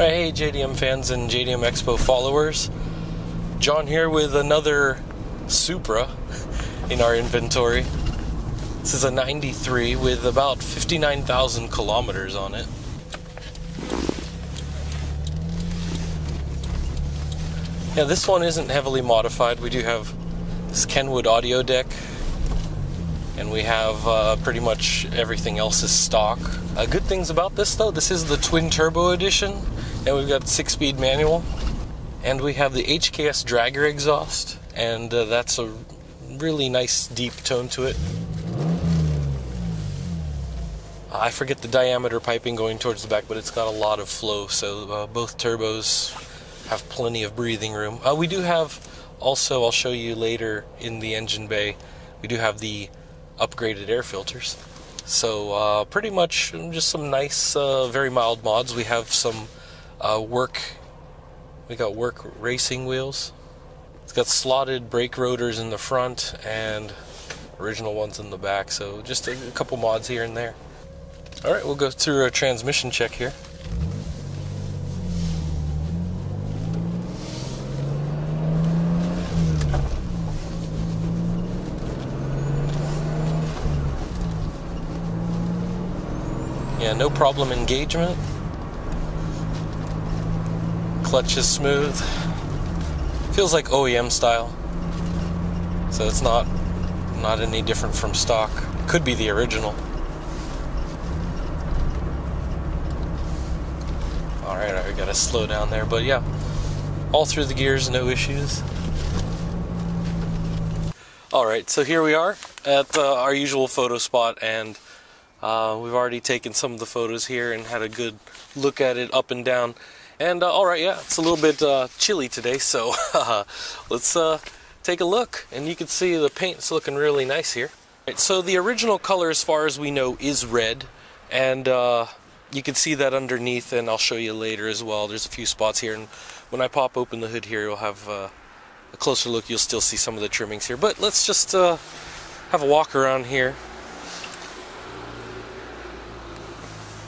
Alright, hey JDM fans and JDM EXPO followers. John here with another Supra in our inventory. This is a 93 with about 59,000 kilometers on it. Yeah, this one isn't heavily modified. We do have this Kenwood audio deck, and we have pretty much everything else is stock. Good things about this though, this is the twin turbo edition, and we've got 6-speed manual, and we have the HKS dragger exhaust, and that's a really nice deep tone to it. I forget the diameter piping going towards the back, but it's got a lot of flow, so both turbos have plenty of breathing room. We do have also, I'll show you later in the engine bay, we do have the upgraded air filters. So pretty much just some nice, very mild mods. We have some we got work racing wheels. It's got slotted brake rotors in the front and original ones in the back. So just a couple mods here and there. All right, we'll go through a transmission check here. Yeah, no problem engagement. Clutch is smooth. Feels like OEM style. So it's not any different from stock. Could be the original. Alright, I gotta slow down there, but yeah. All through the gears, no issues. Alright, so here we are at our usual photo spot, and we've already taken some of the photos here and had a good look at it up and down. And alright, yeah, it's a little bit chilly today, so let's take a look. And you can see the paint's looking really nice here. Right, so the original color, as far as we know, is red. And you can see that underneath, and I'll show you later as well. There's a few spots here, and when I pop open the hood here, you'll have a closer look. You'll still see some of the trimmings here. But let's just have a walk around here.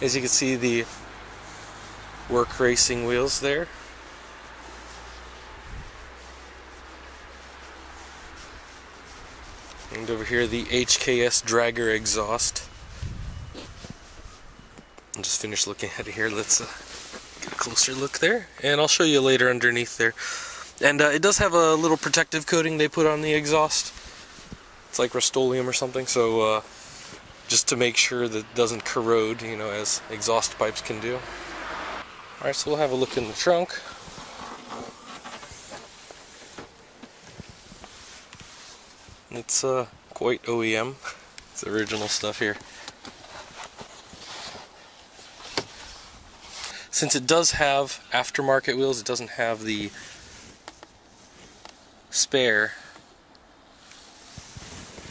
As you can see, the work racing wheels there. And over here, the HKS dragger exhaust. I'll just finish looking at it here. Let's get a closer look there, and I'll show you later underneath there. And it does have a little protective coating they put on the exhaust. It's like Rust-Oleum or something, so just to make sure that it doesn't corrode, you know, as exhaust pipes can do. Alright, so we'll have a look in the trunk. It's quite OEM. It's original stuff here. Since it does have aftermarket wheels, it doesn't have the spare.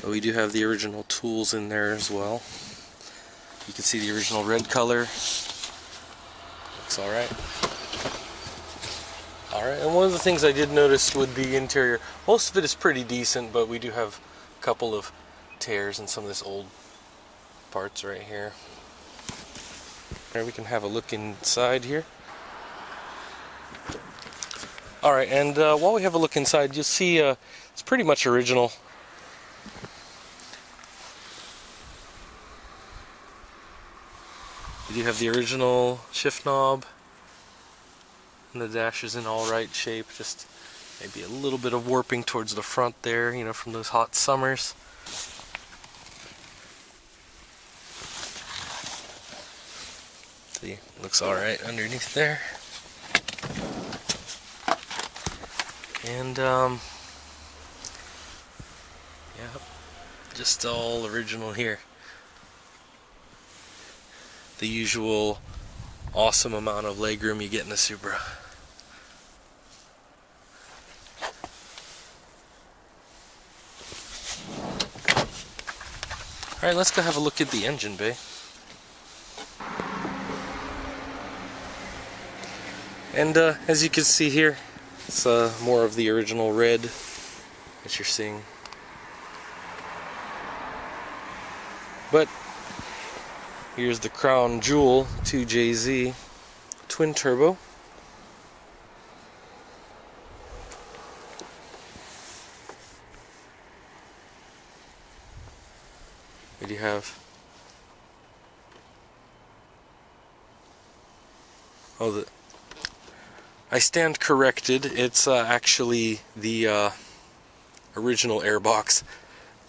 But we do have the original tools in there as well. You can see the original red color. Looks alright. Alright, and one of the things I did notice with the interior, most of it is pretty decent, but we do have a couple of tears in some of this old parts right here. There, we can have a look inside here. Alright, and while we have a look inside, you'll see it's pretty much original. You do have the original shift knob, and the dash is in all right shape, just maybe a little bit of warping towards the front there, you know, from those hot summers. See, looks all right underneath there. And yeah, just all original here. The usual awesome amount of legroom you get in a Supra. Alright, let's go have a look at the engine bay. And as you can see here, it's more of the original red that you're seeing. But here's the crown jewel 2JZ twin turbo. do you have? Oh, I stand corrected. It's actually the original airbox.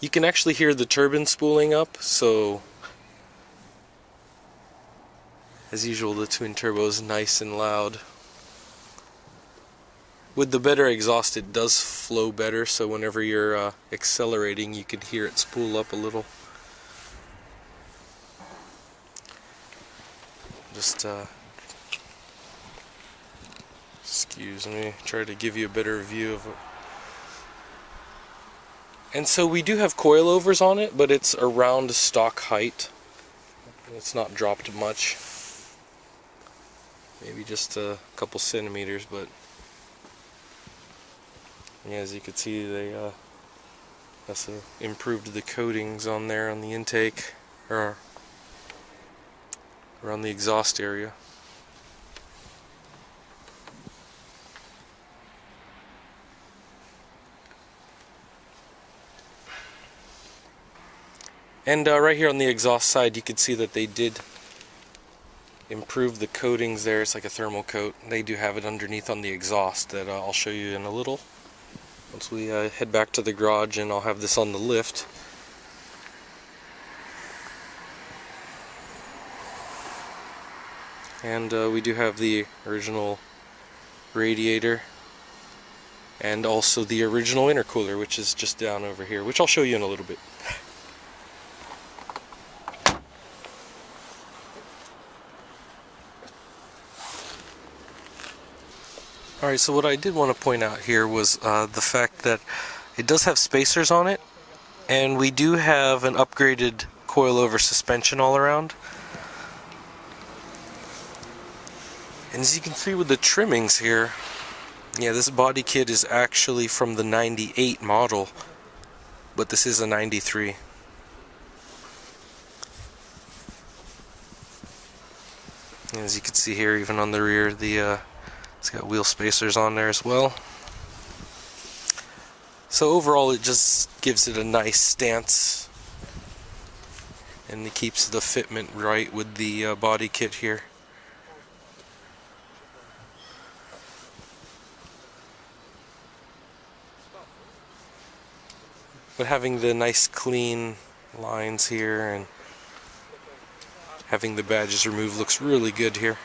You can actually hear the turbine spooling up, so as usual the twin turbo is nice and loud. With the better exhaust it does flow better, so whenever you're accelerating you can hear it spool up a little. Just excuse me, try to give you a better view of it. And so we do have coilovers on it, but it's around stock height. It's not dropped much. Maybe just a couple centimeters, but yeah, as you can see, they also improved the coatings on there on the intake, or around the exhaust area. And right here on the exhaust side, you can see that they did improve the coatings there. It's like a thermal coat. They do have it underneath on the exhaust that I'll show you in a little. Once we head back to the garage, and I'll have this on the lift. And we do have the original radiator and also the original intercooler, which is just down over here, which I'll show you in a little bit. Alright, so what I did want to point out here was the fact that it does have spacers on it, and we do have an upgraded coilover suspension all around. And as you can see with the trimmings here, yeah, this body kit is actually from the 98 model, but this is a 93. And as you can see here, even on the rear, it's got wheel spacers on there as well. So overall it just gives it a nice stance, and it keeps the fitment right with the body kit here. But having the nice clean lines here and having the badges removed looks really good here.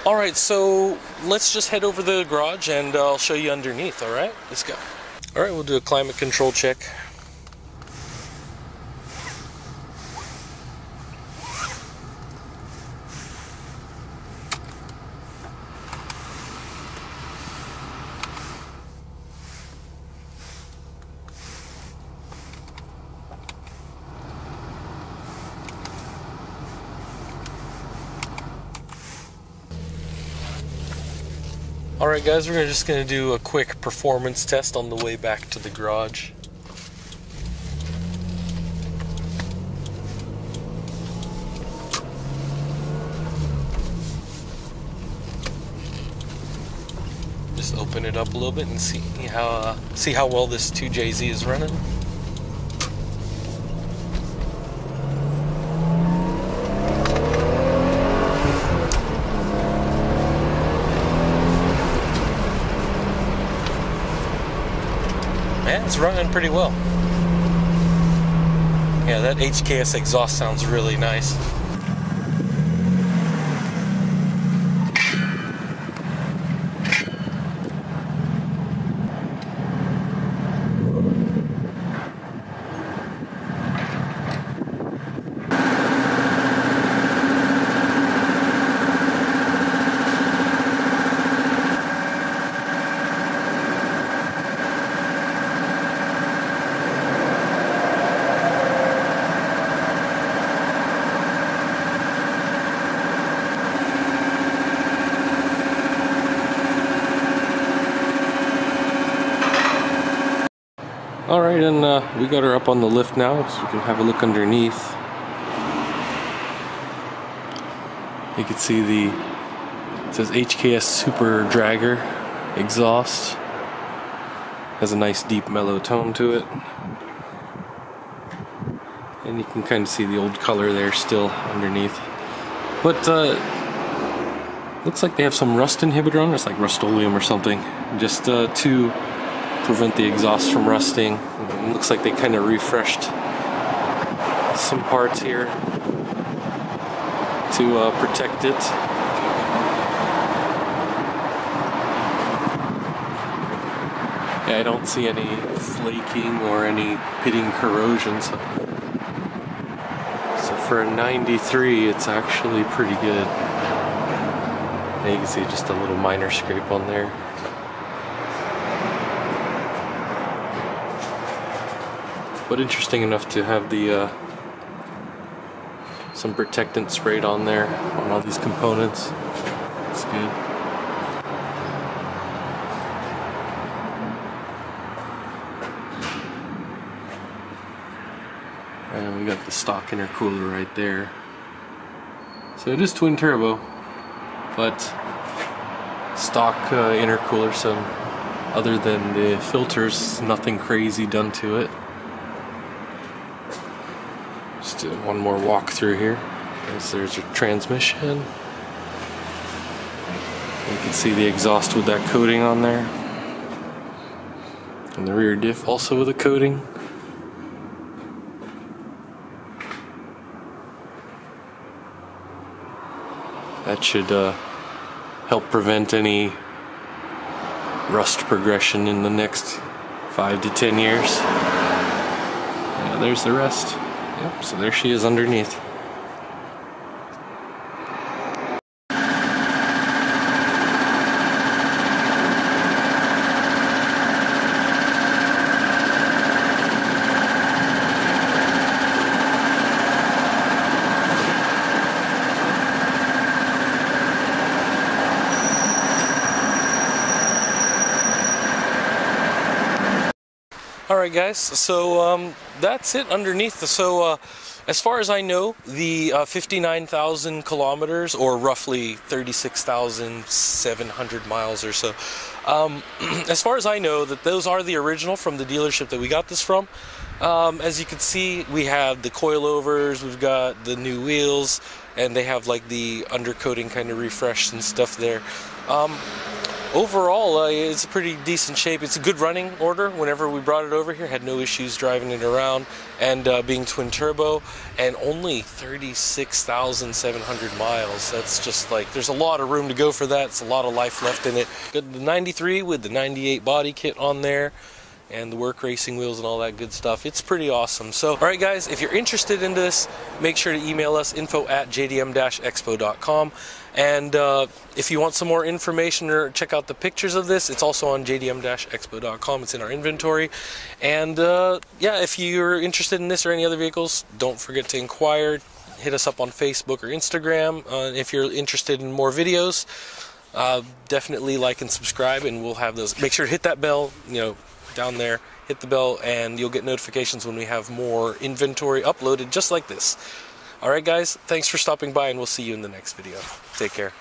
Alright, so let's just head over to the garage and I'll show you underneath, alright? Let's go. Alright, we'll do a climate control check. Alright guys, we're just going to do a quick performance test on the way back to the garage. Just open it up a little bit and see how well this 2JZ is running. Yeah, it's running pretty well. Yeah, that HKS exhaust sounds really nice. Alright, and we got her up on the lift now, so we can have a look underneath. You can see it says HKS Super Dragger exhaust. Has a nice deep mellow tone to it. and you can kind of see the old color there still underneath. But looks like they have some rust inhibitor on it. It's like Rust-Oleum or something, just to prevent the exhaust from rusting. It looks like they kind of refreshed some parts here to protect it. Yeah, I don't see any flaking or any pitting corrosion, so for a 93 it's actually pretty good. And you can see just a little minor scrape on there. But interesting enough to have the some protectant sprayed on there on all these components. It's good. And we got the stock intercooler right there. So it is twin turbo, but stock intercooler, so other than the filters, nothing crazy done to it. Just do one more walk through here. There's your transmission. You can see the exhaust with that coating on there. And the rear diff also with a coating. That should help prevent any rust progression in the next 5 to 10 years. Yeah, there's the rest. Yep, so there she is underneath. Alright guys, so that's it underneath. So as far as I know, the 59,000 kilometers, or roughly 36,700 miles or so, as far as I know, that those are the original from the dealership that we got this from. As you can see, we have the coilovers, we've got the new wheels, and they have like the undercoating kind of refreshed and stuff there. Overall, it's a pretty decent shape. It's a good running order. Whenever we brought it over here, had no issues driving it around, and being twin turbo, and only 36,700 miles. That's just like, there's a lot of room to go for that. It's a lot of life left in it. Got the 93 with the 98 body kit on there, and the work racing wheels and all that good stuff. It's pretty awesome. So, alright guys, if you're interested in this, make sure to email us, info@jdm-expo.com. And if you want some more information or check out the pictures of this, it's also on jdm-expo.com. It's in our inventory. And yeah, if you're interested in this or any other vehicles, don't forget to inquire. Hit us up on Facebook or Instagram. If you're interested in more videos, definitely like and subscribe, and we'll have those. Make sure to hit that bell, you know, down there. Hit the bell, and you'll get notifications when we have more inventory uploaded just like this. Alright guys, thanks for stopping by, and we'll see you in the next video. Take care.